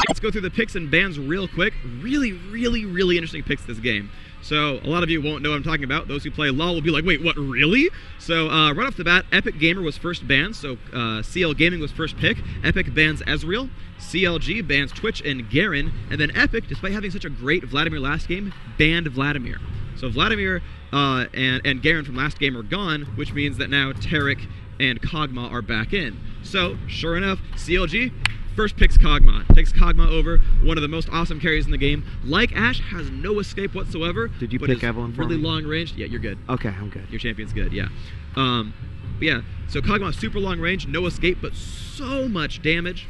Let's go through the picks and bans real quick. Really interesting picks this game. So a lot of you won't know what I'm talking about. Those who play LoL will be like, wait, what, really? So right off the bat, Epik Gamer was first banned. So CL Gaming was first pick. Epik bans Ezreal. CLG bans Twitch and Garen. And then Epik, despite having such a great Vladimir last game, banned Vladimir. So Vladimir and Garen from last game are gone, which means that now Taric and Kog'Maw are back in. So sure enough, CLG first picks Kog'Maw. Takes Kog'Maw over, one of the most awesome carries in the game. Like Ashe, has no escape whatsoever. Did you pick Evelyn for really me? long range. Yeah, you're good. Okay, I'm good. Your champion's good, yeah. But yeah, so Kog'Maw super long range, no escape, but so much damage.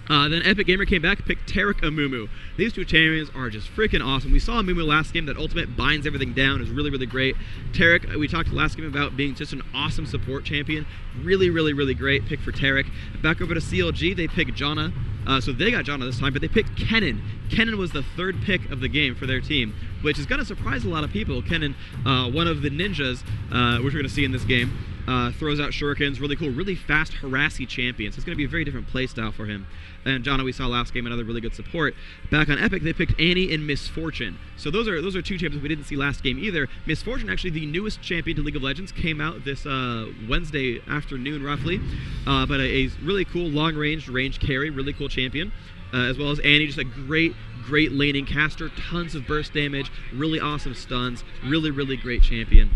Then Epik Gamer came back, picked Taric Amumu. These two champions are just freaking awesome. We saw Amumu last game. That ultimate binds everything down, is really great. Taric, we talked last game about being just an awesome support champion. Really great pick for Taric. Back over to CLG, they picked Janna. So they got Janna this time, but they picked Kennen. Kennen was the third pick of the game for their team, which is going to surprise a lot of people. Kennen, one of the ninjas, which we're going to see in this game, throws out shurikens, really cool, really fast, harassy champion. So it's going to be a very different playstyle for him. And Janna, we saw last game, another really good support. Back on Epik, they picked Annie and Misfortune. So those are two champions we didn't see last game either. Misfortune, actually the newest champion to League of Legends, came out this Wednesday afternoon, roughly. But a really cool long-range carry, really cool champion. As well as Annie, just a great laning caster, tons of burst damage, really awesome stuns, really great champion.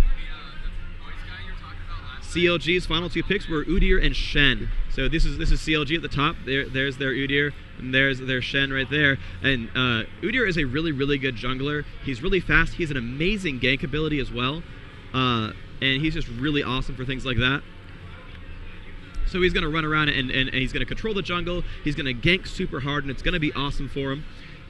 CLG's final two picks were Udyr and Shen. So this is CLG at the top. There's their Udyr, and there's their Shen right there. And Udyr is a really good jungler. He's really fast. He has an amazing gank ability as well, and he's just really awesome for things like that. So he's going to run around and he's going to control the jungle. He's going to gank super hard, and it's going to be awesome for him.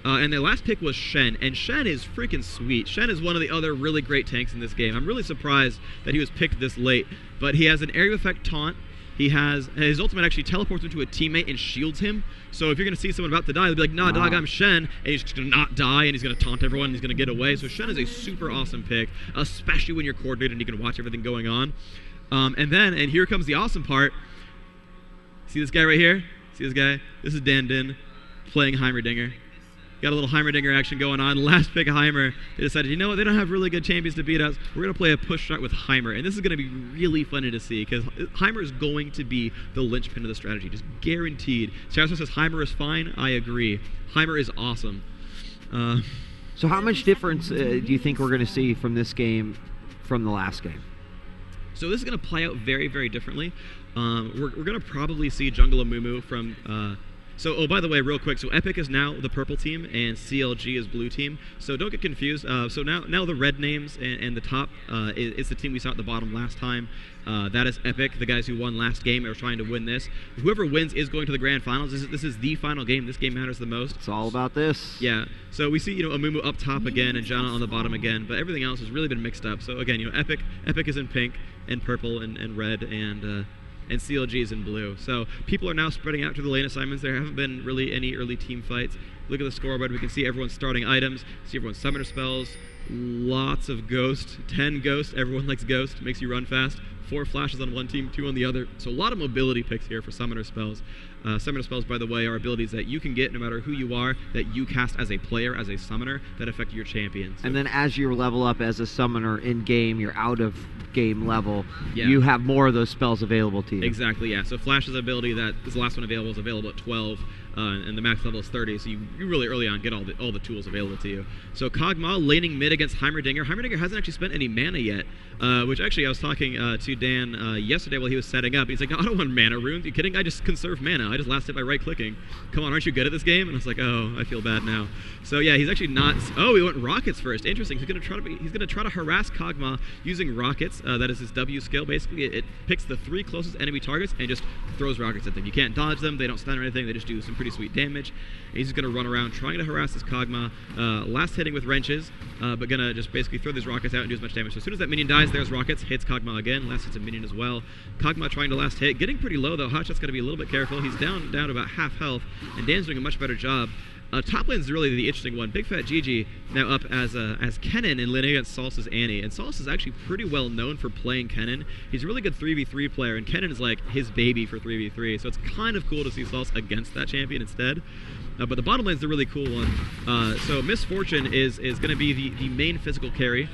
And their last pick was Shen, and Shen is freaking sweet. Shen is one of the other really great tanks in this game. I'm really surprised that he was picked this late, but he has an area effect taunt. He has his ultimate actually teleports into a teammate and shields him. So if you're going to see someone about to die, they'll be like, nah, dog, I'm Shen, and he's just going to not die, and he's going to taunt everyone, and he's going to get away. So Shen is a super awesome pick, especially when you're coordinated and you can watch everything going on. And here comes the awesome part. See this guy right here? See this guy? This is Dandin playing Heimerdinger. Got a little Heimerdinger action going on. Last pick of Heimer, they decided, you know what, they don't have really good champions to beat us. We're going to play a push shot with Heimer. And this is going to be really funny to see, because Heimer is going to be the linchpin of the strategy. Just guaranteed. Sarah says Heimer is fine. I agree. Heimer is awesome. So how much difference do you think we're going to see from this game from the last game? So this is going to play out very differently. We're going to probably see Jungle Amumu from... oh, by the way, real quick, so Epik is now the purple team, and CLG is blue team. So don't get confused. So now the red names and the top is the team we saw at the bottom last time. That is Epik, the guys who won last game and are trying to win this. Whoever wins is going to the grand finals. This is the final game. This game matters the most. It's all about this. Yeah. So we see, Amumu up top again and Janna on the bottom again, but everything else has really been mixed up. So again, Epik is in pink and purple and red and CLG is in blue. So people are now spreading out to the lane assignments. There haven't been really any early team fights. Look at the scoreboard. We can see everyone's starting items, see everyone's summoner spells, lots of ghost, 10 ghost. Everyone likes ghost, makes you run fast. 4 flashes on one team, 2 on the other. So a lot of mobility picks here for summoner spells. Summoner spells, by the way, are abilities that you can get no matter who you are, that you cast as a player, as a summoner, that affect your champion. So, and then as you level up as a summoner in-game, you're out of game level, yeah, you have more of those spells available to you. Exactly, yeah. So Flash is an ability that is the last one available, is available at 12. And the max level is 30, so you really early on get all the tools available to you. So Kog'Maw laning mid against Heimerdinger. Heimerdinger hasn't actually spent any mana yet, which actually I was talking to Dan yesterday while he was setting up. He's like, no, I don't want mana runes. Are you kidding? I just conserve mana. I just last hit by right-clicking. Come on, aren't you good at this game? And I was like, oh, I feel bad now. So yeah, he's actually not. Oh, he went rockets first. Interesting. He's gonna try to harass Kog'Maw using rockets. That is his W skill. Basically, it picks the 3 closest enemy targets and just throws rockets at them. You can't dodge them. They don't stun or anything. They just do some pretty sweet damage. And he's just going to run around trying to harass this Kog'Maw, last hitting with wrenches, but going to just basically throw these rockets out and do as much damage. So as soon as that minion dies, there's rockets, hits Kog'Maw again, last hits a minion as well. Kog'Maw trying to last hit, getting pretty low though. Hotshot's got to be a little bit careful. He's down to about half health, and Dan's doing a much better job. Top lane's really the interesting one. Big Fat GG now up as Kennen and laning against Salsa's Annie. And Salsa is actually pretty well known for playing Kennen. He's a really good 3v3 player, and Kennen is like his baby for 3v3. So it's kind of cool to see Salsa against that champion instead. But the bottom lane is the really cool one. So Misfortune is going to be the main physical carry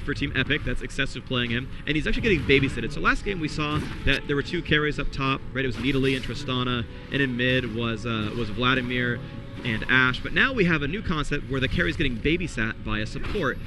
for Team Epik. That's Excessive playing him, and he's actually getting babysitted. So last game we saw that there were 2 carries up top, right? It was Nidalee and Tristana, and in mid was Vladimir and Ash. But now we have a new concept where the carry's getting babysat by a support.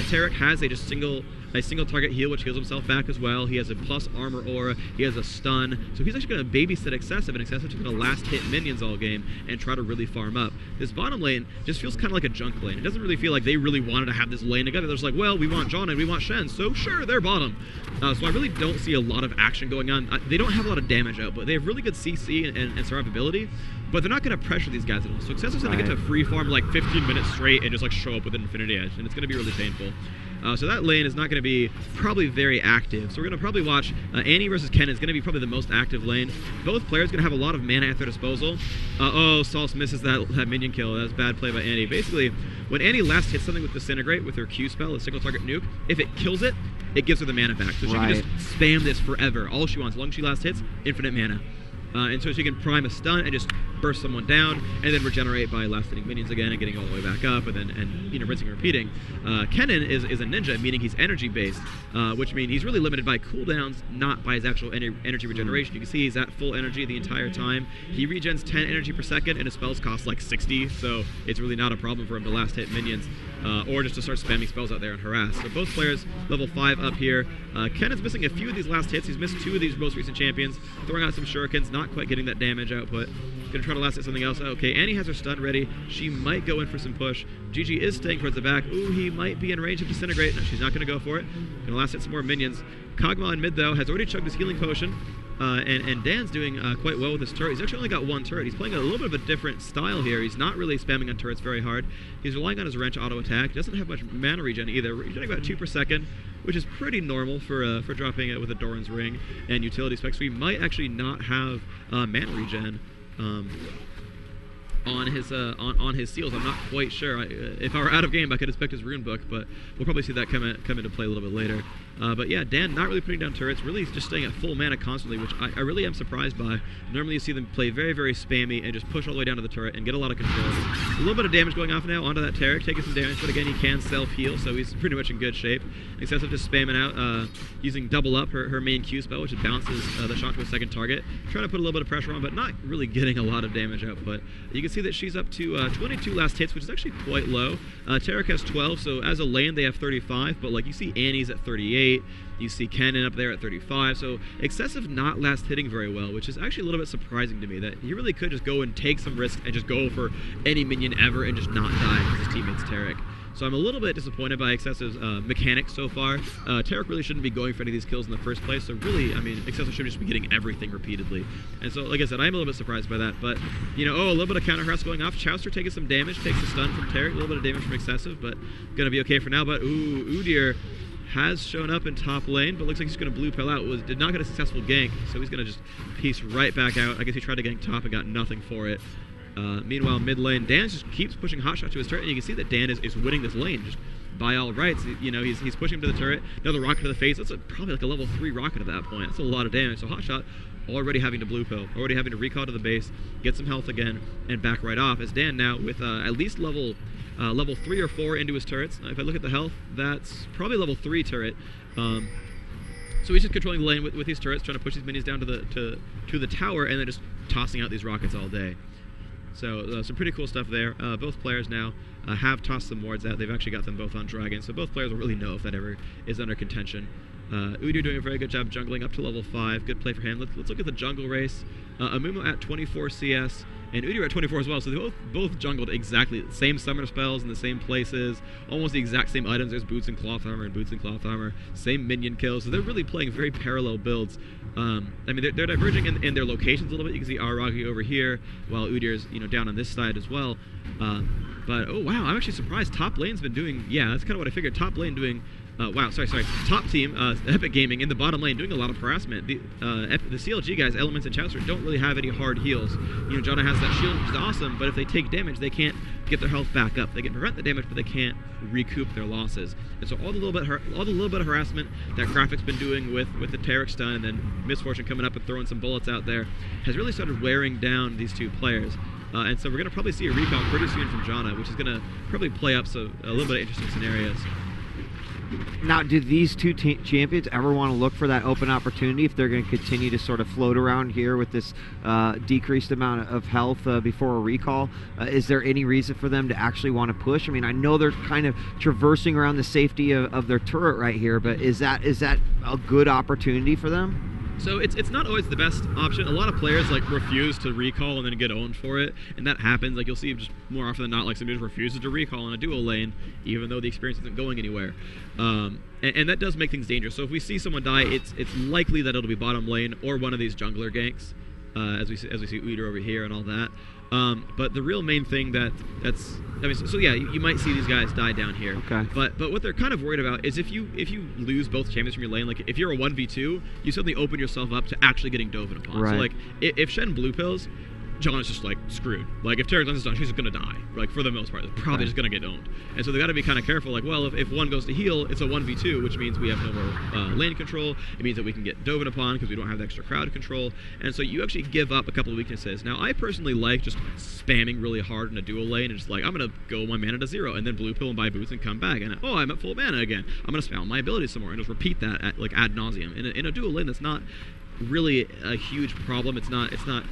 Tarek has a single target heal, which heals himself back as well. He has a plus armor aura. He has a stun. So he's actually going to babysit Excessive, and Excessive is going to last hit minions all game and try to really farm up. This bottom lane just feels kind of like a junk lane. It doesn't really feel like they really wanted to have this lane together. They're just like, well, we want John and we want Shen, so sure, they're bottom. So I really don't see a lot of action going on. They don't have a lot of damage out, but they have really good CC and survivability. But they're not going to pressure these guys at all. So Excessive's going to get to free farm like 15 minutes straight and just like show up with an Infinity Edge, and it's going to be really painful. So that lane is not going to be probably very active. So we're going to probably watch Annie versus Ken is going to be probably the most active lane. Both players going to have a lot of mana at their disposal. Oh, Sauce misses that minion kill. That was a bad play by Annie. Basically, when Annie last hits something with Disintegrate with her Q spell, a single target nuke, if it kills it, it gives her the mana back. So she can just spam this forever. All she wants, as long as she last hits, infinite mana. And so she can prime a stun and just burst someone down, and then regenerate by last hitting minions again and getting all the way back up, and then rinsing and repeating. Kennen is a ninja, meaning he's energy based, which means he's really limited by cooldowns, not by his actual energy regeneration. You can see he's at full energy the entire time. He regens 10 energy per second, and his spells cost like 60, so it's really not a problem for him to last hit minions, or just to start spamming spells out there and harass. So both players level 5 up here. Kennen's missing a few of these last hits. He's missed 2 of these most recent champions, throwing out some shurikens, not quite getting that damage output. Gonna try to last hit something else. Okay, Annie has her stun ready. She might go in for some push. GG is staying towards the back. Ooh, he might be in range of Disintegrate. No, she's not gonna go for it. Gonna last hit some more minions. Kog'Maw in mid though has already chugged his healing potion. And Dan's doing quite well with his turret. He's actually only got 1 turret. He's playing a little bit of a different style here. He's not really spamming on turrets very hard. He's relying on his wrench auto attack. He doesn't have much mana regen either. He's getting about 2 per second, which is pretty normal for dropping it with a Doran's Ring and utility specs. We might actually not have mana regen on his seals. I'm not quite sure. If I were out of game, I could expect his rune book, but we'll probably see that come into play a little bit later. But yeah, Dan not really putting down turrets, really just staying at full mana constantly, which I really am surprised by. Normally you see them play very, very spammy and just push all the way down to the turret and get a lot of control. A little bit of damage going off now onto that Tarek, taking some damage, but again, he can self-heal, so he's pretty much in good shape. Excessive just spamming out, using double up her main Q spell, which bounces the shot to a second target. Trying to put a little bit of pressure on, but not really getting a lot of damage output. You can see that she's up to 22 last hits, which is actually quite low. Tarek has 12, so as a lane they have 35, but like you see Annie's at 38, you see Kennen up there at 35, so Excessive not last hitting very well, which is actually a little bit surprising to me that he really could just go and take some risks and just go for any minion ever and just not die because his teammate's Tarek. So I'm a little bit disappointed by Excessive's mechanics so far. Tarek really shouldn't be going for any of these kills in the first place, so really, I mean, Excessive should just be getting everything repeatedly. And so, like I said, I'm a little bit surprised by that, but, you know, a little bit of counter harass going off. Chowster taking some damage, takes a stun from Tarek, a little bit of damage from Excessive, but gonna be okay for now. But, ooh, Udyr has shown up in top lane, but looks like he's going to blue pill out. Did not get a successful gank, so he's going to just piece right back out. I guess he tried to gank top and got nothing for it. Meanwhile, mid lane, Dan just keeps pushing hotshot to his turret, and you can see that Dan is winning this lane just by all rights. You know, he's pushing him to the turret. Another rocket to the face. That's probably like a level 3 rocket at that point. That's a lot of damage. So hotshot already having to blue pill, already having to recall to the base, get some health again, and back right off. As Dan now with at least level 3 or 4 into his turrets. If I look at the health, that's probably level 3 turret. So he's just controlling the lane with these turrets, trying to push these minions down to the tower, and then just tossing out these rockets all day. So some pretty cool stuff there. Both players now have tossed some wards out. They've actually got them both on Dragon, so both players will really know if that ever is under contention. Udyr doing a very good job jungling up to level 5. Good play for him. Let's look at the jungle race. Amumu at 24 CS, and Udyr at 24 as well. So they both jungled exactly the same summoner spells in the same places, almost the exact same items. There's boots and cloth armor and boots and cloth armor. Same minion kills. So they're really playing very parallel builds. I mean, they're diverging in their locations a little bit. You can see Aragi over here, while Udyr's down on this side as well. But oh wow, I'm actually surprised. Top lane's been doing, yeah, that's kind of what I figured. Top lane doing. Wow, sorry. Top team, Epik Gaming in the bottom lane doing a lot of harassment. The CLG guys, Elements and Chowster, don't really have any hard heals. Janna has that shield, which is awesome, but if they take damage, they can't get their health back up. They can prevent the damage, but they can't recoup their losses. And so all the little bit of harassment that Graphic's been doing with the Tarek stun, and then Misfortune coming up and throwing some bullets out there, has really started wearing down these two players. and so we're going to probably see a recall pretty soon from Jana, which is going to probably play up a little bit of interesting scenarios. Now, do these two champions ever want to look for that open opportunity if they're going to continue to sort of float around here with this decreased amount of health before a recall? Is there any reason for them to actually want to push? I mean, I know they're kind of traversing around the safety of their turret right here, but is that a good opportunity for them? So it's not always the best option. A lot of players like refuse to recall and then get owned for it, and that happens. Like you'll see just more often than not, like somebody just refuses to recall in a dual lane, even though the experience isn't going anywhere, and that does make things dangerous. So if we see someone die, it's likely that it'll be bottom lane or one of these jungler ganks, as we see Udyr over here and all that. But the real main thing so yeah, you might see these guys die down here. Okay. But what they're kind of worried about is if you lose both champions from your lane, like if you're a 1v2, you suddenly open yourself up to actually getting doven upon. Right. So like if Shen blue pills, Jana's just like screwed. Like if Terran's is done, she's just gonna die. Like for the most part, they're probably just gonna get owned. And so they got to be kind of careful. Like, well, if one goes to heal, it's a 1v2, which means we have no more lane control. It means that we can get doven upon because we don't have the extra crowd control. And so you actually give up a couple of weaknesses. Now, I personally like just spamming really hard in a dual lane and just like I'm gonna go my mana to 0 and then blue pill and buy boots and come back and I'm at full mana again. I'm gonna spam my abilities some more and just repeat that ad nauseum. In a dual lane, that's not really a huge problem. It's not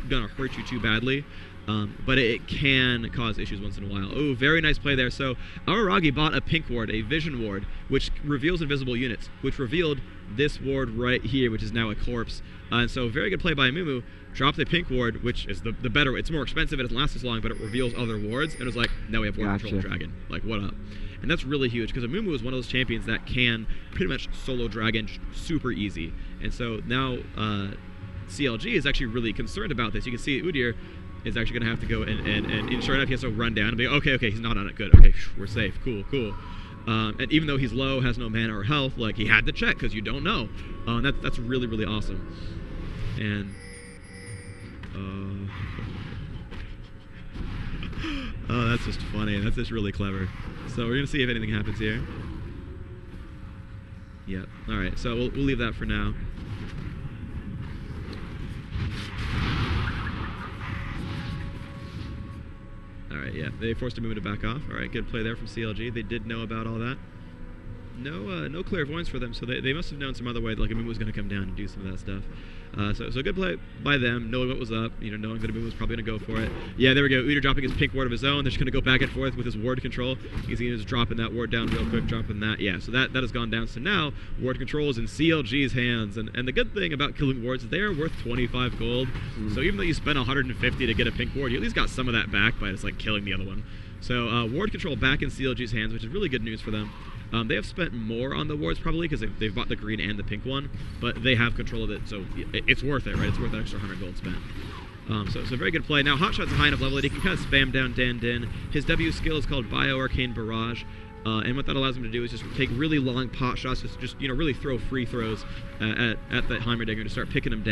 gonna hurt you too badly. But it can cause issues once in a while. Oh, very nice play there. So Araragi bought a pink ward, a vision ward, which reveals invisible units, which revealed this ward right here, which is now a corpse. And so very good play by Mumu. Dropped the pink ward, which is the better. It's more expensive, it doesn't last as long, but it reveals other wards. And it was like, now we have ward control dragon. Like, what up? And that's really huge, because Mumu is one of those champions that can pretty much solo dragon super easy. And so now CLG is actually really concerned about this. You can see Udyr is actually going to have to go and sure enough, he has to run down and be, okay, he's not on it, good, okay, we're safe, cool. And even though he's low, has no mana or health, like, he had to check, because you don't know. That's really, really awesome. And, oh, that's just funny, that's just really clever. So we're going to see if anything happens here. Yep, alright, so we'll leave that for now. Alright, yeah, they forced Mumu to back off. Alright, good play there from CLG. They did know about all that. No clairvoyance for them, so they must have known some other way that like Mumu was going to come down and do some of that stuff. So good play by them, knowing what was up, knowing that Mumu was probably going to go for it. Yeah, there we go. Udyr dropping his pink ward of his own. They're just going to go back and forth with his ward control. You can see he's dropping that ward down real quick, dropping that. Yeah, so that has gone down. So now ward control is in CLG's hands. And the good thing about killing wards is they are worth 25 gold. So even though you spend 150 to get a pink ward, you at least got some of that back by just like killing the other one. So ward control back in CLG's hands, which is really good news for them. They have spent more on the wards probably because they've bought the green and the pink one, but they have control of it, so it's worth it, right? It's worth that extra 100 gold spent. So it's a very good play. Now Hotshot's high enough level that he can kind of spam down Din. His W skill is called Bio Arcane Barrage. And what that allows him to do is just take really long pot shots, just really throw free throws at the Heimerdinger to start picking him down.